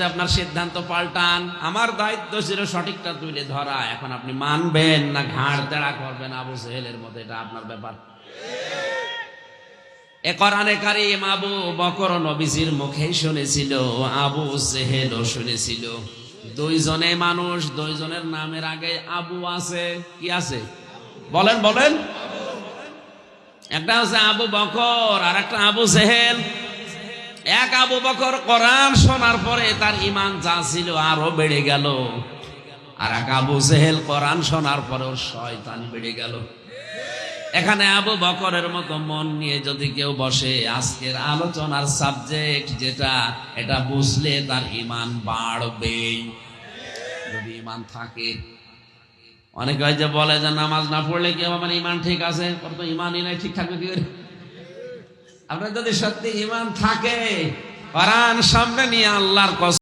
ভবিষ্যতে আপনার সিদ্ধান্ত পাল্টান। আমার দায়িত্ব ছিল সঠিকটা তুলে ধরা, এখন আপনি মানবেন না ঘাড় তেড়া করবেন আবু জেহেলের মতো, এটা আপনার ব্যাপার। এ কোরআনে কারীম আবু বকর নবীজির মুখেই শুনেছিল, আবু জেহেলও শুনেছিল। দুইজনে মানুষ, দুইজনের নামের আগে আবু আছে। কি আছে বলেন বলেন? একটা হচ্ছে আবু বকর আর একটা আবু জেহেল। এক আবু বকর কোরআন শোনার পরে তার ঈমান যা ছিল আরো বেড়ে গেল, আর এক আবু জেহেল কোরআন শোনার পরে ওর শয়তানি বেড়ে গেল। এখানে আবু বকরের মতো মন নিয়ে যদি কেউ বসে, আজকের আলোচনার সাবজেক্ট যেটা, এটা বুঝলে তার ঈমান বাড়বে যদি ঈমান থাকে। অনেকে হয় যে বলে যে নামাজ না পড়লে কেউ আমার ঈমান ঠিক আছে, ওর তো ঈমানই নাই, ঠিক থাকবে কি করে? আপনার যদি সত্যি ঈমান থাকে, কোরআন সামনে নিয়ে আল্লাহর কসম